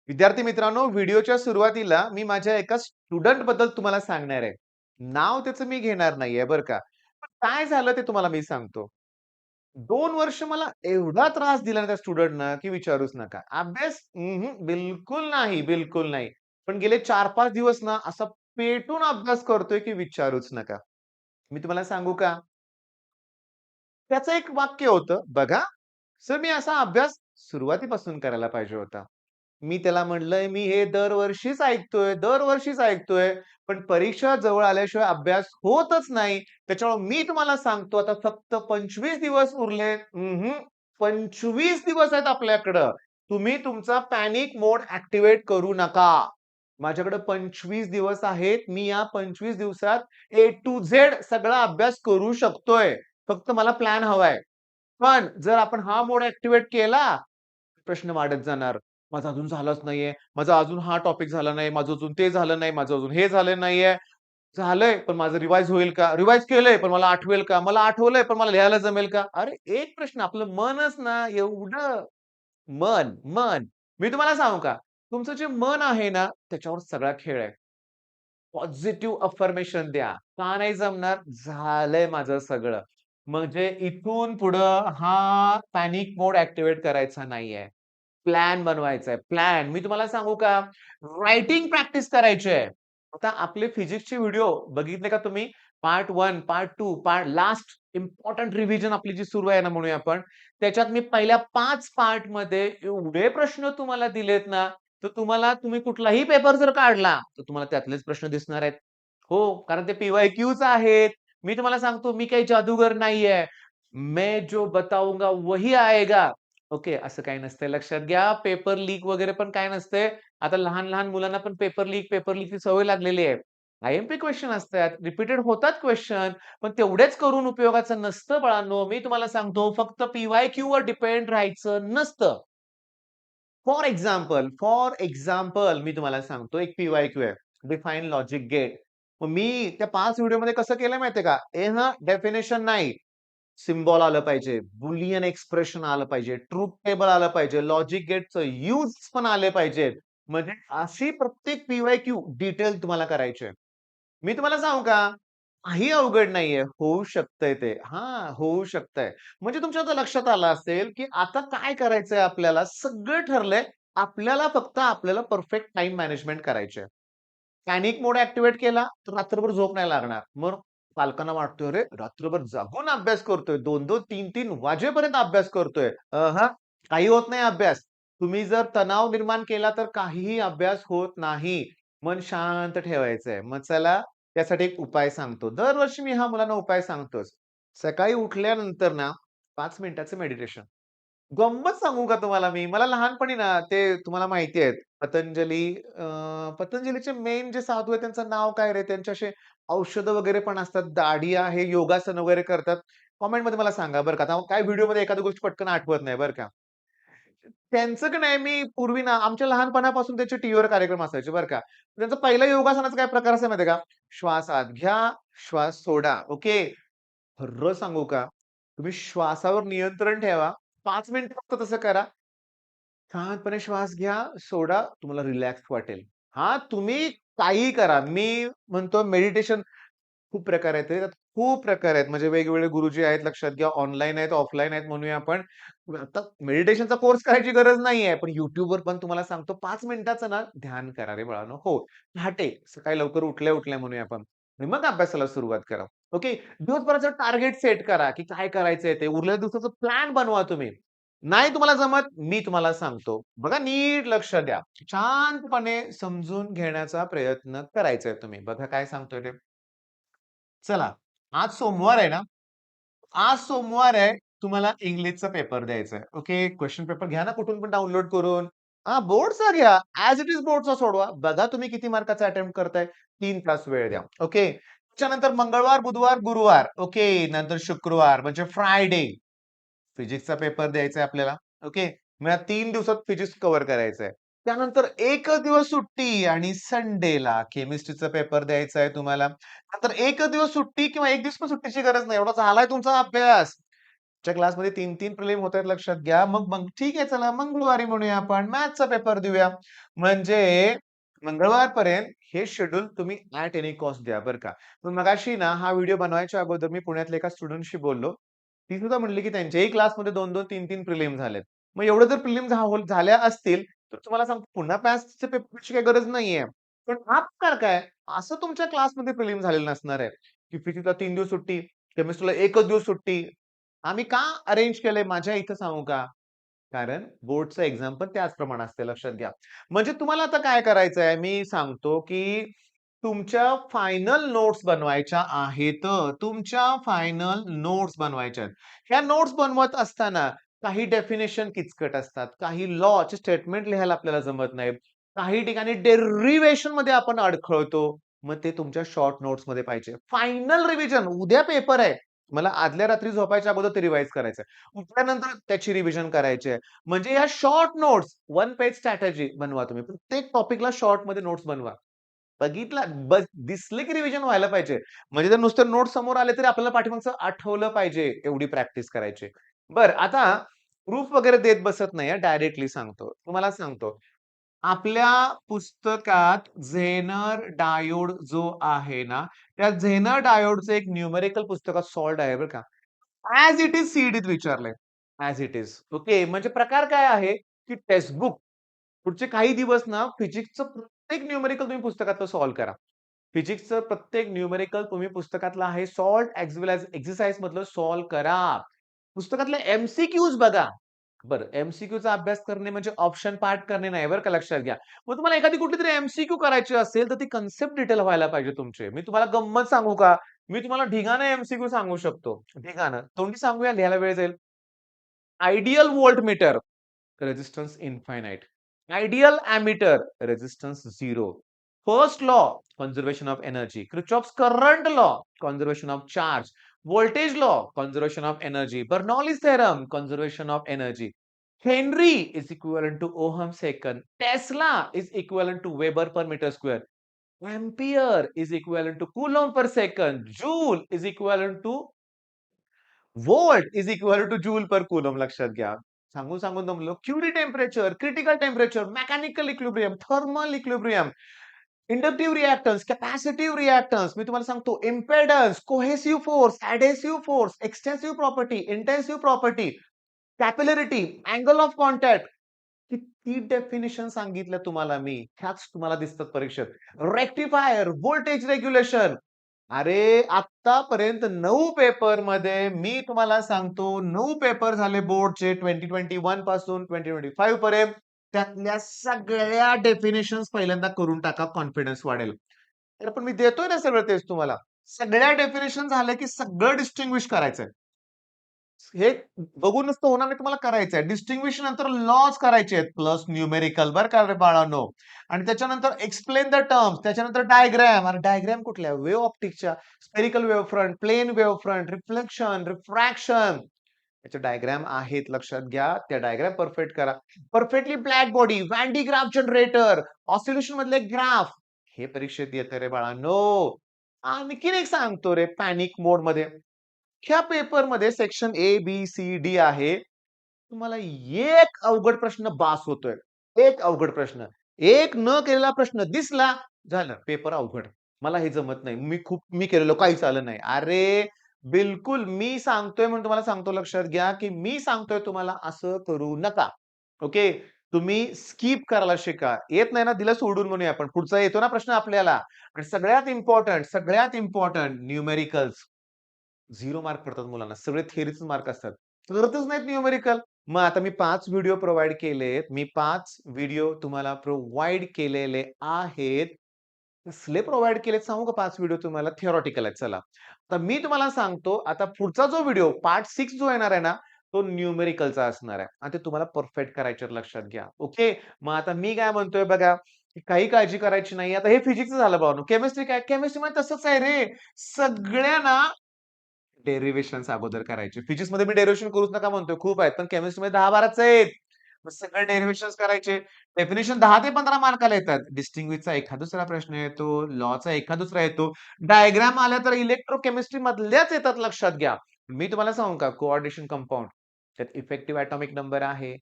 विद्यार्थी मित्रांनो, व्हिडिओच्या सुरुवातीला मी माझ्या एका स्टुडंट बद्दल तुम्हाला सांगणार आहे. नाव त्याचं मी घेणार नाहीये बरं का. पण काय झालं ते तुम्हाला मी सांगतो. 2 वर्ष मला एवढा त्रास दिला ना त्या स्टुडंटनं, की विचारूच नका. अभ्यास बिलकुल नाही, बिलकुल नाही. पण गेले 4-5 दिवस ना असा पेटून अभ्यास करतोय, की विचारूच नका. मी तुम्हाला सांगू का? त्याचं एक वाक्य होतं, "बघा, सर मी असा अभ्यास सुरुवातीपासून करायला पाहिजे होता." मी त्याला म्हटलंय, "मी हे दरवर्षीच ऐकतोय, दरवर्षीच ऐकतोय, पण परीक्षा जवळ आल्याशिवाय अभ्यास होतच नाही. त्याच्यामुळे मी तुम्हाला सांगतो आता फक्त 25 दिवस उरलेत." 25 दिवस आहेत आपल्याकडं. तुम्ही तुमचा पॅनिक मोड ॲक्टिव्हेट करू नका. माझ्याकडे 25 दिवस आहेत. मी या 25 दिवसात ए टू झेड सगळा अभ्यास करू शकतोय. फक्त मला प्लॅन हवाय. पण जर आपण हा मोड ॲक्टिव्हेट केला, प्रश्न वाढत जाणार. माझं अजून झालंच नाहीये. माझा अजून हा टॉपिक झाला नाही. माझं अजून ते झालं नाही. माझं अजून हे झालं नाहीये. झालंय, पण माझं रिवाईज होईल का? रिवाईज केलंय, पण मला आठवेल का? मला आठवलंय, पण मला लिहायला जमेल का? अरे, एक प्रश्न आपलं मनच ना एवढं मन. मी तुम्हाला सांगू का? तुमचं जे मन आहे ना, त्याच्यावर सगळा खेळ आहे. पॉझिटिव्ह अफर्मेशन द्या. का नाही जमणार? झालंय माझं सगळं. म्हणजे इथून पुढं हा पॅनिक मोड ॲक्टिव्हेट करायचा नाहीये. प्लॅन बनवायचा आहे. प्लॅन. मी तुम्हाला सांगू का? रायटिंग प्रॅक्टिस करायची आहे. आता आपले फिजिक्सचे व्हिडिओ बघितले का तुम्ही? Part 1, part 2, last important revision आपली जी सुरू आहे ना म्हणूया आपण. त्याच्यात मी पहिल्या 5 पार्टमध्ये एवढे प्रश्न तुम्हाला दिलेत ना, तर तुम्ही कुठलाही पेपर जर काढला, तर तुम्हाला त्यातलेच प्रश्न दिसणार आहेत. हो, कारण ते पी-वाय-क्यूज आहेत. मी तुम्हाला सांगतो मी काही जादूगर नाहीये. मैं जो बताऊंगा वही आएगा. ओके, असं काही नसतंय. लक्षात घ्या. पेपर लीक वगैरे पण काय नसतंय. आता लहान-लहान मुलांना पण पेपर लीकची सवय लागलेली आहे. आय-एम-पी क्वेश्चन असतात. रिपीटेड होतात क्वेश्चन. पण तेवढेच करून उपयोगाचं नसतं बाळांनो. मी तुम्हाला सांगतो फक्त पी-वाय-क्यूवर डिपेंड राहायचं नसतं. फॉर एक्झाम्पल मी तुम्हाला सांगतो एक पी-वाय-क्यू आहे. Define logic gate. मग मी त्या 5 व्हिडिओमध्ये कसं केलं माहितीये का? डेफिनेशन नाही. सिम्बॉल आलं पाहिजे, बुलियन एक्सप्रेशन आलं पाहिजे, ट्रुथ टेबल आलं पाहिजे, लॉजिक गेटचं यूज पण आले पाहिजेत. म्हणजे अशी प्रत्येक पी-वाय-क्यू डिटेल तुम्हाला करायची आहे. मी तुम्हाला सांगू का? काही अवघड नाहीये. होऊ शकतंय ते. हां, होऊ शकतंय. म्हणजे तुमच्या आता लक्षात आलं असेल, की आता काय करायचंय आपल्याला? सगळं ठरलंय. आपल्याला परफेक्ट टाईम मॅनेजमेंट करायची आहे. पॅनिक मोड ॲक्टिव्हेट केला, तर रात्रभर झोप नाही लागणार. मग पालकांना वाटतोय, "अरे, रात्रभर जागून अभ्यास करतोय. 2-2, 3-3 वाजेपर्यंत अभ्यास करतोय." काही होत नाही अभ्यास. तुम्ही जर तणाव निर्माण केला, तर काहीही अभ्यास होत नाही. मन शांत ठेवायचंय. मग चला त्यासाठी एक उपाय सांगतो. दरवर्षी मी हा मुलांना उपाय सांगतोच. सकाळी उठल्यानंतर ना 5 मिनिटाचं मेडिटेशन. गंमत सांगू का तुम्हाला मी? मला लहानपणी ना ते तुम्हाला माहिती आहे पतंजलीचे मेन जे साधू आहेत त्यांचं नाव काय रे? त्यांचे असे औषधं वगैरे पण असतात. दाढी आहे, योगासन वगैरे करतात. कमेंटमध्ये मला सांगा बरं का. आता काय व्हिडिओमध्ये एखादी गोष्ट पटकन आठवत नाही बरं का. त्यांचं की नाही मी पूर्वी ना आमच्या लहानपणापासून त्यांचे टीव्हीवर कार्यक्रम असायचे बरं का. त्यांचा पहिला योगासनाचा काय प्रकार असायचा माहिती का? श्वास आत घ्या, श्वास सोडा. ओके. खरं सांगू का? तुम्ही श्वासावर नियंत्रण ठेवा. 5 मिनिटं फक्त तसं करा. शांतपणे श्वास घ्या, सोडा. तुम्हाला रिलॅक्स वाटेल. हां, तुम्ही काहीही करा. मी म्हणतो मेडिटेशन खूप प्रकार आहेत रे. त्यात खूप प्रकार आहेत. म्हणजे वेगवेगळे गुरुजी आहेत लक्षात घ्या. ऑनलाईन आहेत, ऑफलाईन आहेत म्हणूया आपण. आता मेडिटेशनचा कोर्स करायची गरज नाहीये. पण YouTubeवर पण तुम्हाला सांगतो 5 मिनिटाचं ना ध्यान करा रे बाळांनो. हो, पहाटे सकाळी लवकर उठल्या-उठल्या म्हणूया आपण आणि मग अभ्यासाला सुरुवात करा. ओके. दिवसभराचं टार्गेट सेट करा, की काय करायचंय ते. उरलेल्या दिवसाचं प्लॅन बनवा तुम्ही. नाही तुम्हाला जमत, मी तुम्हाला सांगतो. बघा नीट लक्ष द्या. शांतपणे समजून घेण्याचा प्रयत्न करायचाय तुम्ही. बघा काय सांगतोय ते. चला, आज सोमवार आहे ना? आज सोमवार आहे. तुम्हाला इंग्लिशचा पेपर द्यायचा आहे. ओके. क्वेशन पेपर घ्या ना कुठून पण डाउनलोड करून. बोर्डचा घ्या. ॲज इट इज बोर्डचा सोडवा. बघा तुम्ही किती मार्काचा अटेम्प्ट करताय. 3 तास वेळ द्या. ओके. त्याच्यानंतर मंगळवार, बुधवार, गुरुवार. ओके. नंतर शुक्रवार म्हणजे फ्रायडे. फिजिक्सचा पेपर द्यायचा आहे आपल्याला. ओके. मग या 3 दिवसात फिजिक्स कव्हर करायचं आहे. त्यानंतर एकच दिवस सुट्टी आणि संडेला केमिस्ट्रीचा पेपर द्यायचा आहे तुम्हाला. नंतर एकच दिवस सुट्टी किंवा 1 दिवस पण सुट्टीची गरज नाही. एवढा झालाय तुमचा अभ्यास. च्या क्लासमध्ये 3-3 प्रिलिम होत आहेत लक्षात घ्या. मग मग ठीक आहे चला मंगळवारी म्हणूया आपण मॅथ्सचा पेपर देऊया. म्हणजे मंगळवारपर्यंत हे शेड्यूल तुम्ही ॲट एनी कॉस्ट द्या बरं का. पण मगाशी ना हा व्हिडिओ बनवायच्या अगोदर मी पुण्यातल्या एका स्टुडंटशी बोललो. ती सुद्धा म्हणली की त्यांच्याही क्लासमध्ये 2-2, 3-3 प्रिलिम झालेत. मग एवढं जर प्रिलिम झाल्या असतील, तर तुम्हाला सांगतो पुन्हा मॅथ्सच्या पेपरची काही गरज नाहीये. पण आजकाल काय, असं तुमच्या क्लासमध्ये प्रिलिम झालेलं नसणार आहे, की फिजिक्सला 3 दिवस सुट्टी, केमिस्ट्रीला 1च दिवस सुट्टी. आम्ही का अरेंज केलंय माझ्या इथं सांगू का? कारण बोर्डचं एक्झाम पण त्याचप्रमाणे असते लक्षात घ्या. म्हणजे तुम्हाला आता काय करायचंय मी सांगतो, की तुमच्या फायनल नोट्स बनवायच्या आहेत. तुमच्या फायनल नोट्स बनवायच्या आहेत. ह्या नोट्स बनवत असताना काही डेफिनिशन किचकट असतात. काही लॉचे स्टेटमेंट लिहायला आपल्याला जमत नाहीत. काही ठिकाणी डेरिव्हेशनमध्ये आपण अडखळतो. मग ते तुमच्या शॉर्ट नोट्समध्ये पाहिजे. फायनल रिव्हिजन उद्या पेपर आहे. मला आदल्या रात्री झोपायच्या अगोदर ते रिवाईज करायचंय. उठल्यानंतर त्याची रिव्हिजन करायची आहे. म्हणजे या short notes, one page strategy बनवा तुम्ही. प्रत्येक टॉपिकला शॉर्टमध्ये नोट्स बनवा. बघितला दिसले की रिव्हिजन व्हायला पाहिजे. म्हणजे जर नुसते नोट्स समोर आले तरी आपल्याला पाठीमागचं आठवलं पाहिजे. एवढी प्रॅक्टिस करायची. बरं आता प्रूफ वगैरे देत बसत नाही हां, डायरेक्टली सांगतो. तुम्हाला सांगतो. आपल्या पुस्तकात झेनर डायोड जो आहे ना, त्या झेनर डायोडचं एक न्यूमेरिकल पुस्तकात सॉल्व्ड आहे बरं का. ॲज इट इज सी-ई-टीत विचारलंय. As it is. ओके. म्हणजे प्रकार काय आहे, की टेक्स्ट बुक पुढचे काही दिवस ना फिजिक्सचं प्रत्येक न्यूमेरिकल तुम्ही पुस्तकातलं सॉल्व्ह करा. फिजिक्सचं प्रत्येक न्यूमेरिकल तुम्ही पुस्तकातलं आहे सॉल्व्ड ॲज वेल ॲज एक्सरसाइज मधलं सॉल्व्ह करा. पुस्तकातले एम-सी-क्यूज बघा. बरं एम-सी-क्यूचा अभ्यास करणे म्हणजे ऑप्शन पार्ट करणे नाही बरं का लक्षात घ्या. मग तुम्हाला एखादी कुठलीतरी एम-सी-क्यू करायची असेल, तर ती कन्सेप्ट डिटेल व्हायला पाहिजे तुमची. मी तुम्हाला गंमत सांगू का? मी तुम्हाला ढिगानं एम-सी-क्यू सांगू शकतो. ढिगाणं. तोंडी सांगूया लिहायला वेळ जाईल. Ideal voltmeter resistance infinite. Ideal ammeter resistance 0. First law conservation of energy. Kirchhoff's current law conservation of charge. Voltage law conservation of energy. Bernoulli's theorem conservation of energy. Henry is equivalent to Ohm second. Tesla is equivalent to Weber per meter square. Ampere is equivalent to Coulomb per second. Joule is equivalent to volt is equal to joule per coulomb लक्षात घ्या. सांगून सांगून दमलो. Curie temperature, critical temperature, mechanical equilibrium, thermal equilibrium, inductive reactance, capacitive reactance. मी तुम्हाला सांगतो impedance, cohesive force, adhesive force, extensive property, intensive property, capillarity, angle of contact. किती definition सांगितलं तुम्हाला मी. ह्याच तुम्हाला दिसतात परीक्षेत. Rectifier, voltage regulation. अरे, आत्तापर्यंत 9 पेपरमध्ये मी तुम्हाला सांगतो 9 पेपर झाले बोर्डचे 2021 पासून 2025 पर्यंत. त्यातल्या सगळ्या डेफिनिशन्स पहिल्यांदा करून टाका, कॉन्फिडन्स वाढेल. अरे, पण मी देतोय ना सगळं तेच तुम्हाला. सगळ्या डेफिनिशन झाल्या की सगळं डिस्टिंग्विश करायचंय. हे बघून नुसतं होणार नाही तुम्हाला करायचंय. डिस्टिंग्विश नंतर लॉज करायचे आहेत प्लस न्यूमेरिकल बरं का रे बाळांनो. आणि त्याच्यानंतर एक्सप्लेन द टर्म्स, त्याच्यानंतर डायग्राम. अरे डायग्राम कुठल्या? वेव्ह ऑप्टिक्सच्या. Spherical wave front, plane wave front, reflection, refraction. याचे डायग्राम आहेत लक्षात घ्या. त्या डायग्राम परफेक्ट करा. Perfectly black body, Van de Graaff generator, oscillation मधले ग्राफ. हे परीक्षेत येतं रे बाळांनो. आणखीन एक सांगतो रे पॅनिक मोडमध्ये. ह्या पेपरमध्ये section A, B, C, D आहे. तुम्हाला एक अवघड प्रश्न बास होतोय. एक अवघड प्रश्न. एक न केलेला प्रश्न दिसला, झालं पेपर अवघड. मला हे जमत नाही. मी केलेलं काहीच आलं नाही. अरे, बिलकुल मी सांगतोय म्हणून तुम्हाला सांगतो लक्षात घ्या, की मी सांगतोय तुम्हाला असं करू नका. ओके. तुम्ही स्किप करायला शिका. येत नाही ना दिला सोडून म्हणूया आपण. पुढचा येतो ना प्रश्न आपल्याला. आणि सगळ्यात इम्पोर्टंट न्यूमेरिकल्स. 0 मार्क पडतात मुलांना. सगळे थिअरीचे मार्क असतात. करतच नाहीत न्यूमेरिकल. मग आता मी 5 व्हिडिओ प्रोव्हाईड केलेत. मी 5 व्हिडिओ तुम्हाला प्रोव्हाईड केलेले आहेत. कसले प्रोव्हाईड केलेत सांगू का 5 व्हिडिओ तुम्हाला? थिअरॉटिकल आहेत चला. तर मी तुम्हाला सांगतो आता पुढचा जो व्हिडिओ पार्ट 6 जो येणार आहे ना, तो न्यूमेरिकलचा असणार आहे. आणि ते तुम्हाला परफेक्ट करायचे लक्षात घ्या. ओके. मग आता मी काय म्हणतोय बघा, काही काळजी करायची नाही. आता हे फिजिक्सचं झालं भावानो. केमिस्ट्री काय? केमिस्ट्रीमध्ये तसंच आहे रे. सगळ्या ना डेरिव्हेशन्स अगोदर करायचे. फिजिक्समध्ये मी डेरिव्हेशन करूच नका म्हणतोय. खूप आहेत. पण केमिस्ट्रीमध्ये 10-12च आहेत. मग सगळे डेरिव्हेशन्स करायचे. डेफिनिशन 10 ते 15 मार्काला येतात. डिस्टिंग्विशचा एखाद दुसरा प्रश्न येतो, लॉचा एखाद दुसरा येतो. डायग्राम आल्या तर इलेक्ट्रोकेमिस्ट्री मधल्याच येतात लक्षात घ्या. मी तुम्हाला सांगू का कोऑर्डिनेशन कंपाउंड त्यात इफेक्टिव्ह एटॉमिक नंबर आहे,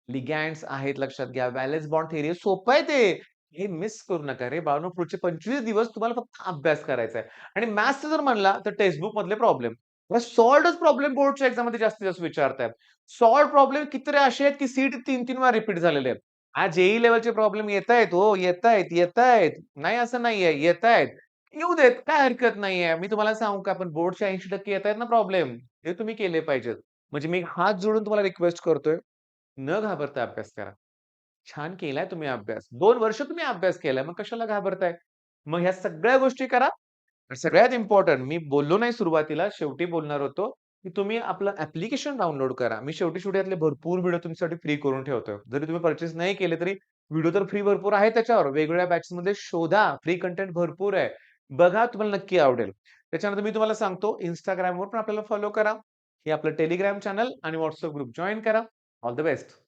लिगँड्स आहेत लक्षात घ्या, व्हॅलेन्स बॉन्ड थिअरी सोपं आहे ते. हे मिस करू नका रे बाळांनो. पुढचे 25 दिवस तुम्हाला फक्त अभ्यास करायचा आहे. आणि मॅथ्सचं जर म्हणला तर टेक्स्ट बुक मधले प्रॉब्लेम. सॉल्व्हडच प्रॉब्लेम बोर्डच्या एक्झाममध्ये जास्तीत जास्त विचारतायत. सॉल्व्ह प्रॉब्लेम कितीतरी असे आहेत, की सीट 3-3 वेळा रिपीट झालेले आहेत. आज जेईई लेव्हलचे प्रॉब्लेम येतायत हो, येतायत. नाही असं नाहीये, येतायत. येऊ देत, काय हरकत नाहीये. मी तुम्हाला सांगू का, पण बोर्डचे 80% येतायत ना प्रॉब्लेम, हे तुम्ही केले पाहिजेत. म्हणजे मी हात जोडून तुम्हाला रिक्वेस्ट करतोय, न घाबरता अभ्यास करा. छान केलाय तुम्ही अभ्यास. 2 वर्ष तुम्ही अभ्यास केलाय, मग कशाला घाबरताय? मग ह्या सगळ्या गोष्टी करा. सगळ्यात इम्पोर्टंट मी बोललो नाही सुरुवातीला, शेवटी बोलणार होतो, की तुम्ही आपलं ॲप्लिकेशन डाउनलोड करा. मी शेवटी यातले भरपूर व्हिडिओ तुमच्यासाठी फ्री करून ठेवतोय. जरी तुम्ही पर्चेस नाही केले तरी व्हिडिओ तर फ्री भरपूर आहे त्याच्यावर. वेगवेगळ्या बॅचमध्ये शोधा. फ्री कंटेंट भरपूर आहे. बघा तुम्हाला नक्की आवडेल. त्याच्यानंतर मी तुम्हाला सांगतो Instagramवर पण आपल्याला फॉलो करा. हे आपलं Telegram चॅनल आणि WhatsApp ग्रुप जॉइन करा. All the best.